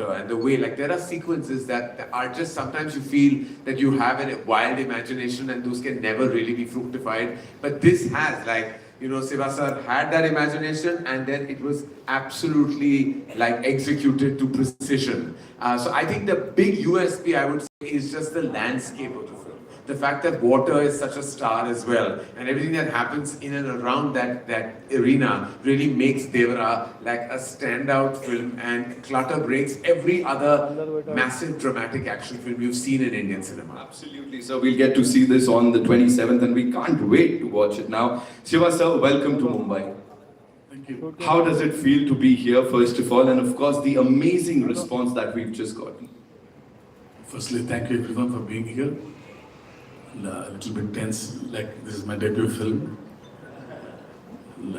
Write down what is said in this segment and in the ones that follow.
water and the way, like there are sequences that are just, sometimes you feel that you have a wild imagination and those can never really be fructified. But this has, like, you know, Siva sir had that imagination and then it was absolutely like executed to precision. So I think the big USP, I would say, is just the landscape of the film. The fact that water is such a star as well, and everything that happens in and around that arena really makes Devara like a standout film, and clutter breaks every other massive dramatic action film you've seen in Indian cinema. Absolutely, sir. We'll get to see this on the 27th and we can't wait to watch it now. Shiva sir, welcome to Mumbai. Thank you. How does it feel to be here, first of all, and of course the amazing response that we've just gotten? Firstly, thank you everyone for being here. And, a little bit tense, like this is my debut film. And,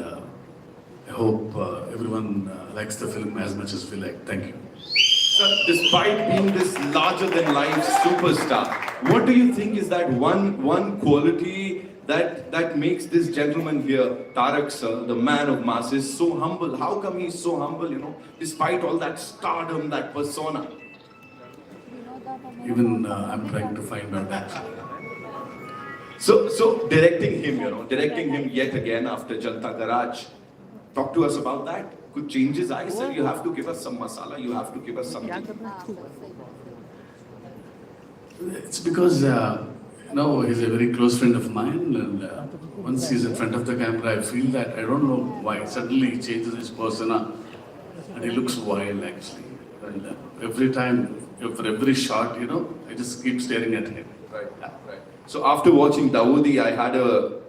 I hope everyone likes the film as much as we like. Thank you. Sir, despite being this larger-than-life superstar, what do you think is that one quality that makes this gentleman here, Tarak sir, the man of masses, so humble? How come he's so humble, you know, despite all that stardom, that persona? Even I'm trying to find out that. So directing him, directing him yet again after Janta Garage. Talk to us about that. Good changes. I said you have to give us some masala, you have to give us something. It's because, you know, he's a very close friend of mine, and once he's in front of the camera, I feel that, I don't know why, suddenly he changes his persona, and he looks wild actually. And every time, for every shot, you know, I just keep staring at him. Right. So after watching Dawoodi, I had a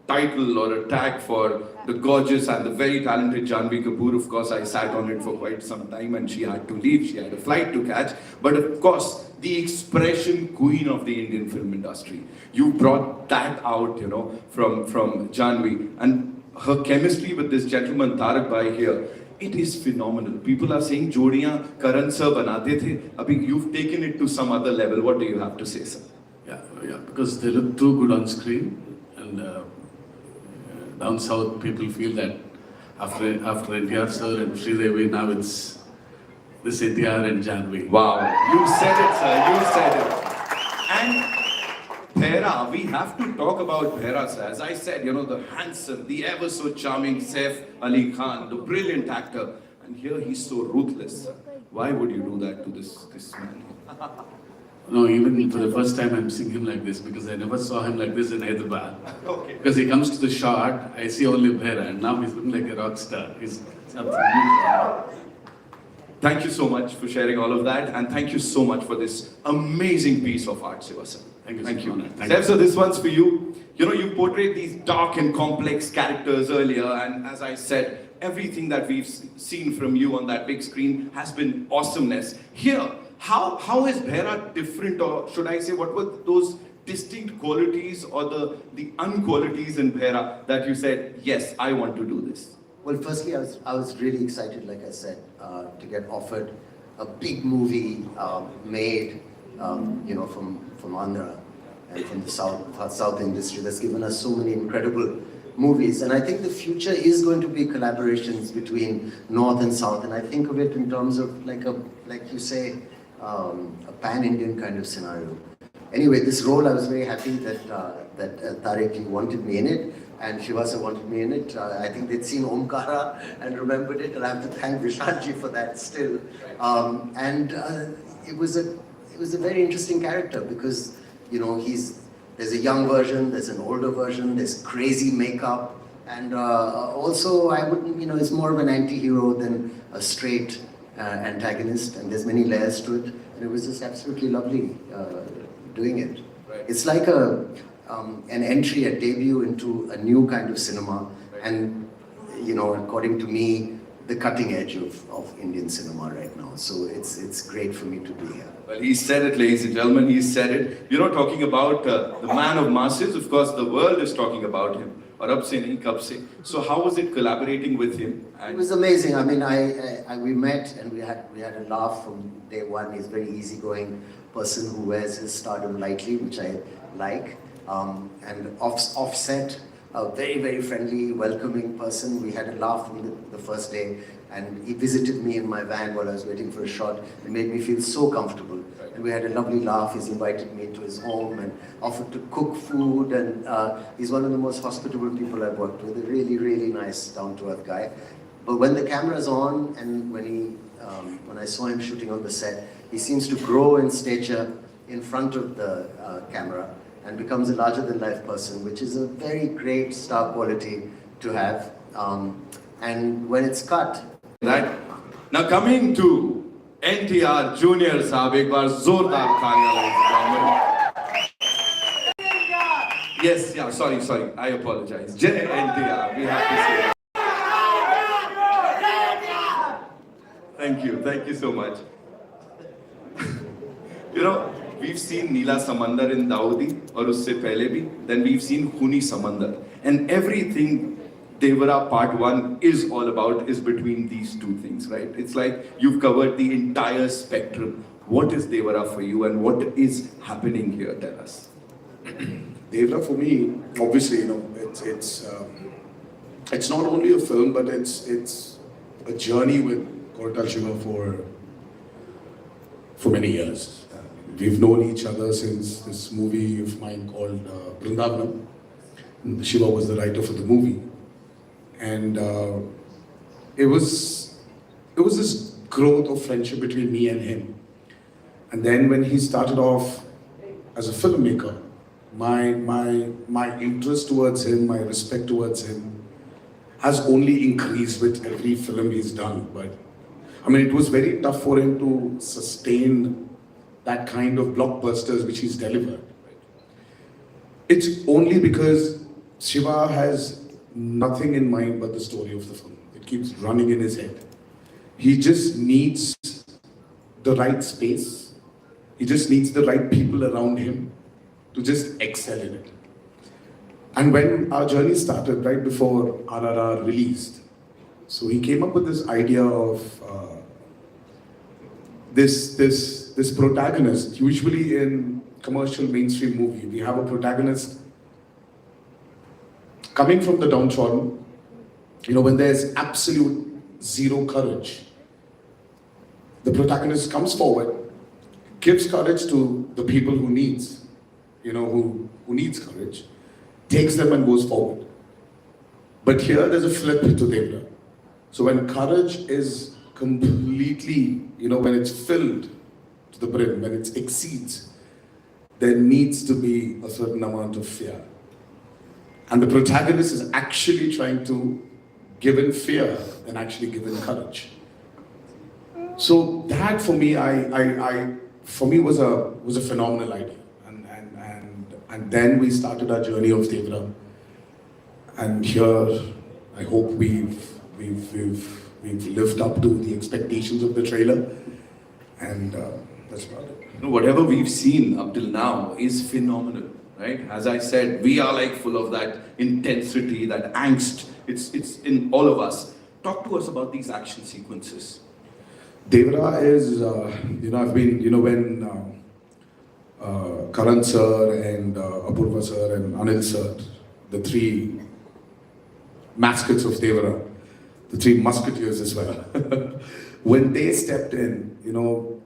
title or a tag for the gorgeous and the very talented Janhvi Kapoor. Of course, I sat on it for quite some time and she had to leave. She had a flight to catch. But of course, the expression queen of the Indian film industry. You brought that out, you know, from Janhvi. And her chemistry with this gentleman, Tarak Bhai here, it is phenomenal. People are saying, Jodiyan Karan sir banate the. Abhi, you've taken it to some other level. What do you have to say, sir? Yeah, because they look too good on screen, and down south people feel that after NTR sir and Sridevi, now it's this NTR and Janhvi. Wow, you said it, sir, you said it. And Bhera, we have to talk about Bhera, sir. As I said, you know, the handsome, the ever so charming Saif Ali Khan, the brilliant actor. And here he's so ruthless. Why would you do that to this man? No, even for the first time I'm seeing him like this, because I never saw him like this in Hyderabad. Okay. Because he comes to the shot, I see only Bhera, and now he's looking like a rock star. He's something. Thank you so much for sharing all of that, and thank you so much for this amazing piece of art, Shiva sir. Thank you. Thank you. Thank you. Saif, so this one's for you. You know, you portrayed these dark and complex characters earlier, and as I said, everything that we've seen from you on that big screen has been awesomeness. Here, how is Bhera different, or should I say, what were those distinct qualities or the unqualities in Bhera that you said, yes, I want to do this? Well, firstly, I was really excited, like I said, to get offered a big movie made, you know, from Andhra and from the South industry that's given us so many incredible movies. And I think the future is going to be collaborations between North and South. And I think of it in terms of like you say, a pan-Indian kind of scenario. Anyway, this role, I was very happy that Tarak wanted me in it, and Shivasa wanted me in it. I think they'd seen Omkara and remembered it, and I have to thank Vishalji for that still. It was a very interesting character because, you know, there's a young version, there's an older version, there's crazy makeup, and also I wouldn't, you know, it's more of an anti-hero than a straight antagonist, and there's many layers to it, and it was just absolutely lovely doing it. Right. It's like an entry, a debut into a new kind of cinema, and, you know, according to me, the cutting edge of Indian cinema right now. So it's great for me to be here. Well, he said it, ladies and gentlemen, he said it. You know, talking about the man of masses, of course, the world is talking about him. Aur ab se nahi, kab se. So how was it collaborating with him? It was amazing. I mean, we met and we had a laugh from day one. He's a very easygoing person who wears his stardom lightly, which I like. And offset a very, very friendly, welcoming person. We had a laugh from the first day, and he visited me in my van while I was waiting for a shot. It made me feel so comfortable. And we had a lovely laugh. He's invited me to his home and offered to cook food, and he's one of the most hospitable people I've worked with. A really, really nice, down-to-earth guy. But when the camera's on, and when I saw him shooting on the set, he seems to grow in stature in front of the camera and becomes a larger-than-life person, which is a very great star quality to have. And when it's cut, Right. Now coming to NTR Junior Saab, ek baar zordar taaliyan, ladies and gentlemen. Yes, yeah, sorry, I apologize. Jai NTR, we have to say that. Thank you so much. You know, we've seen Neela Samandar in Dawoodi, or usse pehle bhi. Then we've seen Khuni Samandar. And everything Devara Part 1 is all about is between these two things, right? It's like you've covered the entire spectrum. What is Devara for you, and what is happening here? Tell us. Devara for me, obviously, you know, it's not only a film, but it's a journey with Koratal Shiva for many years. We've known each other since this movie of mine called Vrindavanam. Shiva was the writer for the movie. And it was this growth of friendship between me and him. And then when he started off as a filmmaker, my interest towards him, my respect towards him has only increased with every film he's done. But I mean, it was very tough for him to sustain that kind of blockbusters which he's delivered. It's only because Shiva has nothing in mind but the story of the film. It keeps running in his head. He just needs the right space. He just needs the right people around him to just excel in it. And when our journey started, right before RRR released, so he came up with this idea of this protagonist. Usually in commercial mainstream movie, we have a protagonist coming from the downtrodden, you know, when there's absolute zero courage. The protagonist comes forward, gives courage to the people who needs, you know, who needs courage, takes them and goes forward. But here there's a flip to Devara. So when courage is completely, you know, when it's filled to the brim, when it exceeds, there needs to be a certain amount of fear. And the protagonist is actually trying to give in fear and actually give in courage. So that for me, was a phenomenal idea. And then we started our journey of Devara. And here, I hope we've lived up to the expectations of the trailer. And that's about it. You know, whatever we've seen up till now is phenomenal, right? As I said, we are like full of that intensity, that angst. It's in all of us. Talk to us about these action sequences. Devara is, you know, I've been, you know, when Karan sir and Apurva sir and Anil sir, the three mascots of Devara, the three musketeers as well, when they stepped in, you know,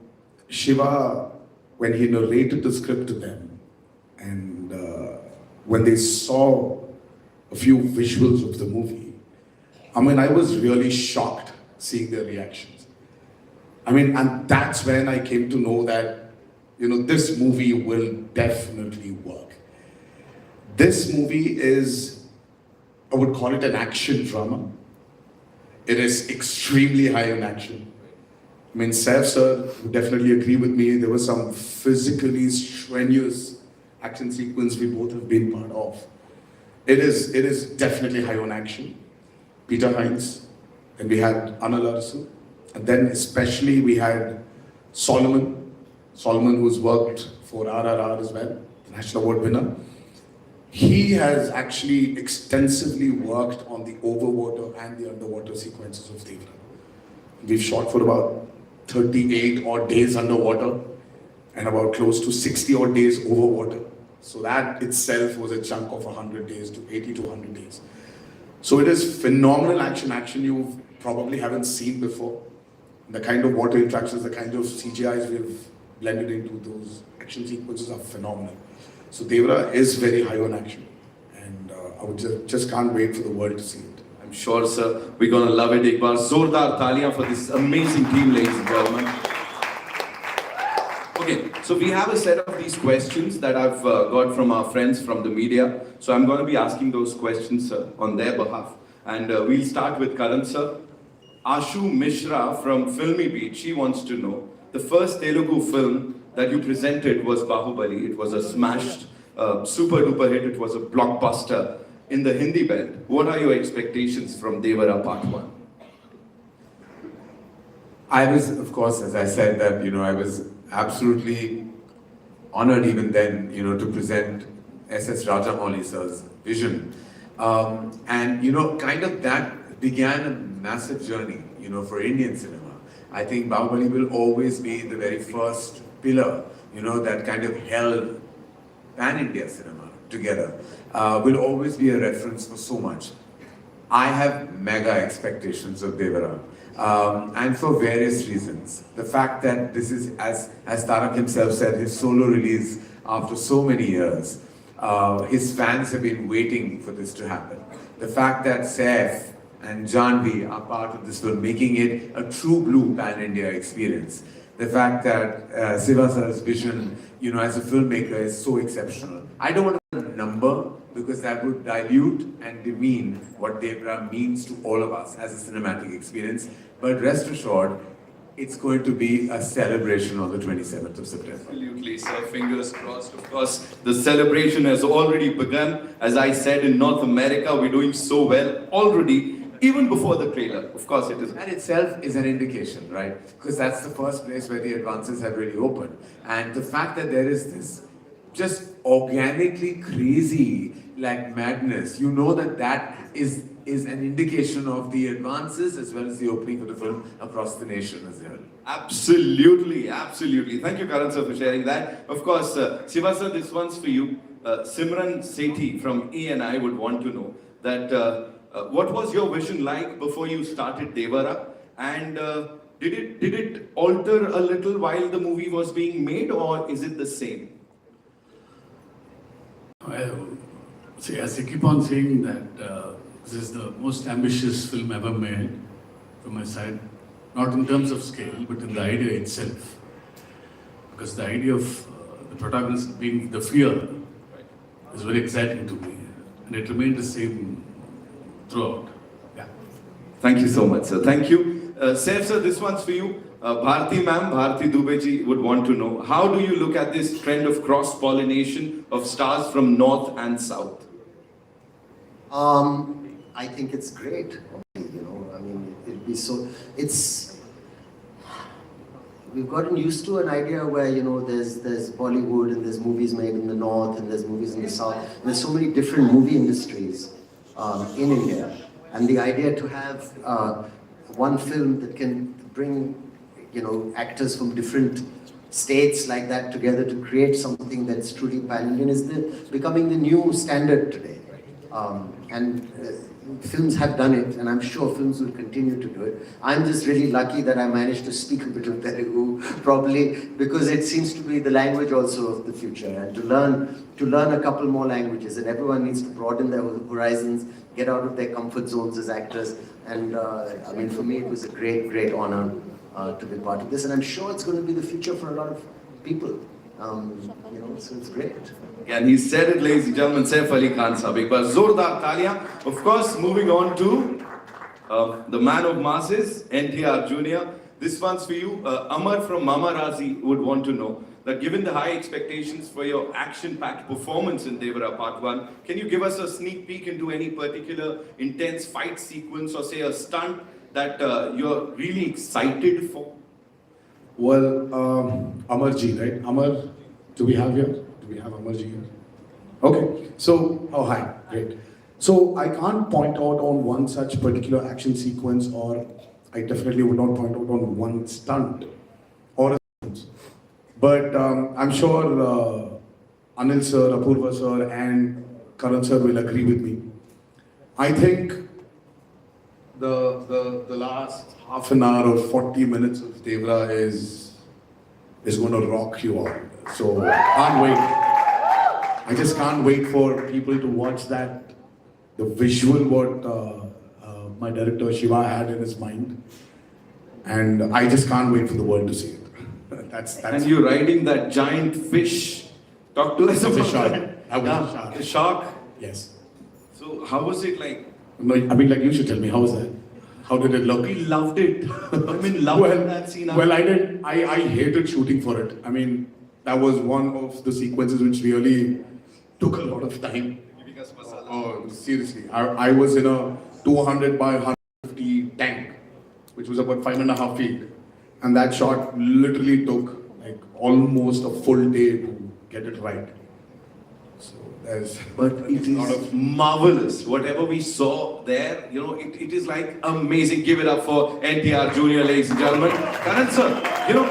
Shiva, when he narrated the script to them, and when they saw a few visuals of the movie, I mean, I was really shocked seeing their reactions. I mean, and that's when I came to know that, you know, this movie will definitely work. This movie is, I would call it an action drama. It is extremely high in action. I mean, Saif sir would definitely agree with me. There was some physically strenuous action sequence we both have been part of. It is definitely high on action. Peter Hines, and we had Anil Arasu, and then especially we had Solomon who's worked for RRR as well, the National Award winner. He has actually extensively worked on the overwater and the underwater sequences of Devara. We've shot for about 38 odd days underwater and about close to 60 odd days overwater. So that itself was a chunk of 100 days to 80 to 100 days. So it is phenomenal action you probably haven't seen before. The kind of water interactions, the kind of CGIs we've blended into those action sequences are phenomenal. So Devara is very high on action, and I would just can't wait for the world to see it. I'm sure, sir, we're gonna love it. Ek baar zordar taliyan for this amazing team, ladies and gentlemen. Okay, so we have a set of these questions that I've got from our friends from the media. So I'm going to be asking those questions, sir, on their behalf. And we'll start with Karan, sir. Ashu Mishra from Filmy Beat, she wants to know, the first Telugu film that you presented was Bahubali. It was a smashed, super duper hit. It was a blockbuster in the Hindi belt. What are your expectations from Devara Part 1? I was, of course, as I said, that, I was absolutely honored even then, to present S.S. Rajamouli sir's vision. And, kind of that began a massive journey, for Indian cinema. I think Bahubali will always be the very first pillar, that kind of held pan-India cinema together. Will always be a reference for so much. I have mega expectations of Devara. And for various reasons. The fact that this is, as Tarak himself said, his solo release after so many years. His fans have been waiting for this to happen. The fact that Saif and Janhvi are part of this film, making it a true blue pan-India experience. The fact that Siva sir's vision, as a filmmaker is so exceptional. I don't want to put a number because that would dilute and demean what Devara means to all of us as a cinematic experience. But rest assured, it's going to be a celebration on the 27th of September. Absolutely, sir. Fingers crossed. Of course, the celebration has already begun. As I said, in North America, we're doing so well already, even before the trailer. Of course, it is. That itself is an indication, right? Because that's the first place where the advances have really opened. And the fact that there is this just organically crazy, like madness, that is an indication of the advances as well as the opening of the film across the nation as well. Absolutely, absolutely. Thank you, Karan sir, for sharing that. Of course, Siva sir, this one's for you. Simran Sethi from E&I would want to know that what was your vision like before you started Devara, and did it alter a little while the movie was being made, or is it the same? See, as I keep on saying that this is the most ambitious film ever made from my side, not in terms of scale, but in the idea itself. Because the idea of the protagonist being the fear is very exciting to me, and it remained the same throughout. Yeah. Thank you so much, sir. Thank you. Saif sir, this one's for you. Bharti ma'am, Bharti Dubeji would want to know, how do you look at this trend of cross-pollination of stars from north and south? I think it's great. It'd be so. We've gotten used to an idea where there's Bollywood and there's movies made in the north and there's movies in the south. And there's so many different movie industries in India, and the idea to have one film that can bring actors from different states like that together to create something that's truly pan-Indian is becoming the new standard today. Films have done it, and I'm sure films will continue to do it. I'm just really lucky that I managed to speak a bit of Telugu, probably because it seems to be the language also of the future, and to learn a couple more languages, and everyone needs to broaden their horizons, get out of their comfort zones as actors, and for me it was a great honor to be part of this, and I'm sure it's going to be the future for a lot of people. So it's great. And he said it, ladies and gentlemen, Saif Ali Khan Sahib. Ek baar zordar taliyan. Of course, moving on to the man of masses, NTR Jr. This one's for you. Amar from Mama Razi would want to know that given the high expectations for your action-packed performance in Devara Part 1, can you give us a sneak peek into any particular intense fight sequence or say a stunt that you're really excited for? Well, Amarji, right? Amar, do we have here? Do we have Amarji here? Okay, so, oh hi, great. So I can't point out on one such particular action sequence, or I definitely would not point out on one stunt or a sequence. But I'm sure Anil sir, Apurva sir, and Karan sir will agree with me. I think the last half an hour or 40 minutes of Devara is going to rock you all. So can't wait. I just can't wait for people to watch that. The visual what my director Shiva had in his mind, and I just can't wait for the world to see it. that's And you're riding that giant fish. Talk to us It's a about shark. that. I was a Yeah, shark. the shark. Yes. So how was it like? No, I mean, like you should tell me, how was that? How did it look? We loved it. I mean, loved that scene. Well, I did. I hated shooting for it. I mean, that was one of the sequences which really took a lot of time. Oh, seriously. I was in a 200 by 150 tank, which was about 5.5 feet. And that shot literally took like almost a full day to get it right. So there's But it a lot is of marvelous. Whatever we saw there, you know, it is like amazing. Give it up for NTR Junior, ladies and gentlemen. Karan sir, you know,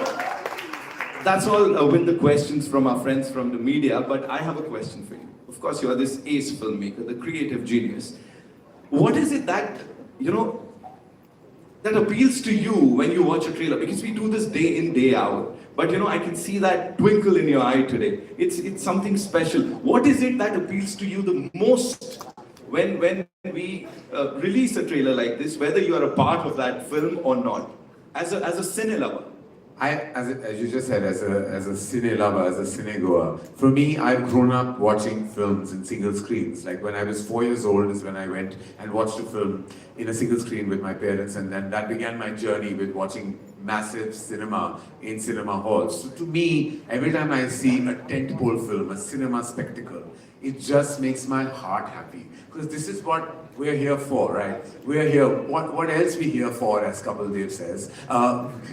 that's all with the questions from our friends from the media. But I have a question for you. Of course, you are this ace filmmaker, the creative genius. What is it that, you know, that appeals to you when you watch a trailer? Because we do this day in, day out. But you know, I can see that twinkle in your eye today. It's something special. What is it that appeals to you the most when we release a trailer like this, whether you are a part of that film or not, as a cine lover? As you just said, as a cine lover, as a cine goer, for me, I've grown up watching films in single screens. Like when I was 4 years old is when I went and watched a film in a single screen with my parents, and then that began my journey with watching massive cinema in cinema halls. So to me, every time I see a tentpole film, a cinema spectacle, it just makes my heart happy. Because this is what we're here for, right? We're here. What else we here for, as Kapil Dev says?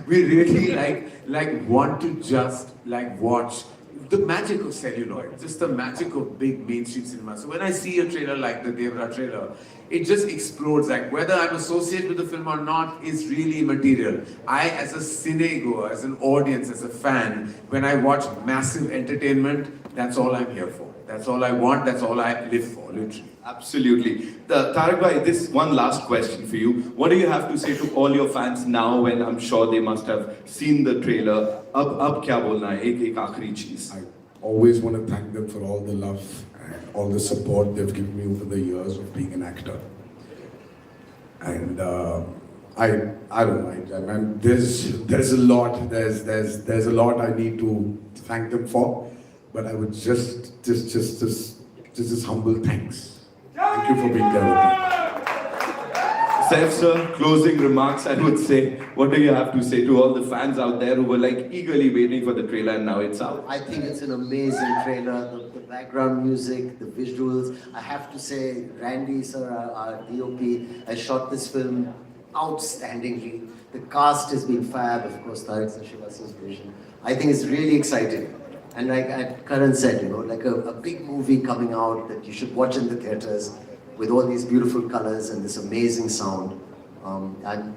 We really like want to just like watch the magic of celluloid, just the magic of big mainstream cinema. So when I see a trailer like the Devara trailer, it just explodes. Like whether I'm associated with the film or not is really immaterial. I, as a cine goer, as an audience, as a fan, when I watch massive entertainment, that's all I'm here for. That's all I want. That's all I live for, literally. Absolutely. Tarak bhai, this one last question for you. What do you have to say to all your fans now when I'm sure they must have seen the trailer? Ab kya bolna hai? Ek aakhri cheez. I always want to thank them for all the love and all the support they've given me over the years of being an actor. And I don't know. I mean, there's a lot. There's a lot I need to thank them for. But I would just this humble thanks. Thank you for being there with me. Saif sir, closing remarks, I would say. What do you have to say to all the fans out there who were like eagerly waiting for the trailer and now it's out? I think it's an amazing trailer. The background music, the visuals. I have to say, Randy sir, our DOP, has shot this film outstandingly. The cast has been fab, of course, Tarak and Shiva's vision. I think it's really exciting. And like Karan said, you know, like a big movie coming out that you should watch in the theaters with all these beautiful colors and this amazing sound. I'm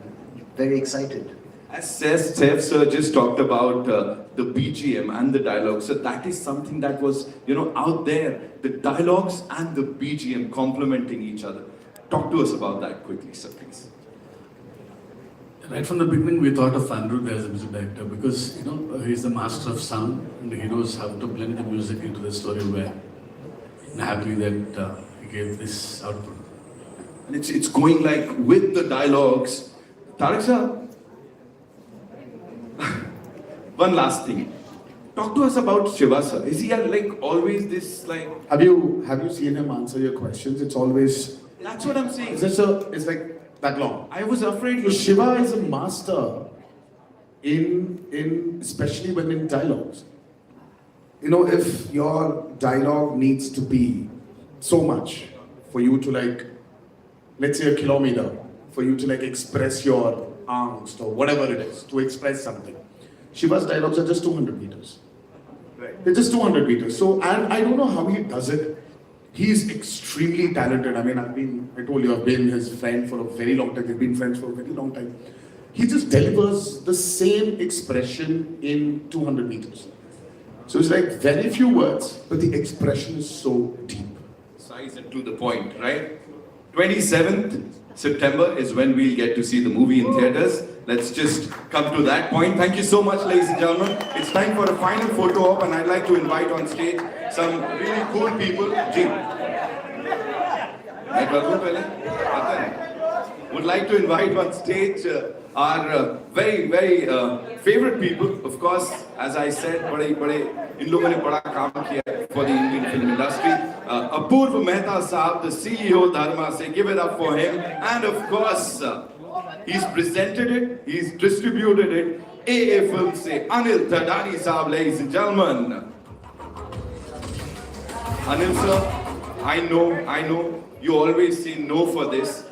very excited. As Saif sir just talked about the BGM and the dialogue, so that is something that was, you know, out there. The dialogues and the BGM complementing each other. Talk to us about that quickly, sir, please. Right from the beginning, we thought of Anirudh as a music director because, you know, he's the master of sound and he knows how to blend the music into the story well. I'm happy that he gave this output. And it's going like with the dialogues. Tarak sir, one last thing. Talk to us about Shiva sir. Is he like always this like? Have you seen him answer your questions? It's always That's what I'm saying. it's like that long. I was afraid So Shiva is a master in especially when in dialogues. You know, if your dialogue needs to be so much for you to like, let's say a kilometer, for you to like express your angst or whatever it is, to express something. Shiva's dialogues are just 200 meters. Right. They're just 200 meters. So, and I don't know how he does it. He's extremely talented. I mean, I told you, I've been his friend for a very long time. We've been friends for a very long time. He just delivers the same expression in 200 meters. So it's like very few words, but the expression is so deep. Size and to the point, right? 27th September is when we'll get to see the movie in theaters. Let's just come to that point. Thank you so much, ladies and gentlemen. It's time for a final photo op, and I'd like to invite on stage some really cool people. Ji. Would like to invite on stage our very, very favorite people. Of course, as I said, in लोगों ने बड़ा काम किया for the Indian film industry. Apurva Mehta Saab, the CEO Dharma, say give it up for him. And of course, he's presented it, he's distributed it. AA Film say Anil Tadani Saab, ladies and gentlemen. Anil sir, I know, you always say no for this.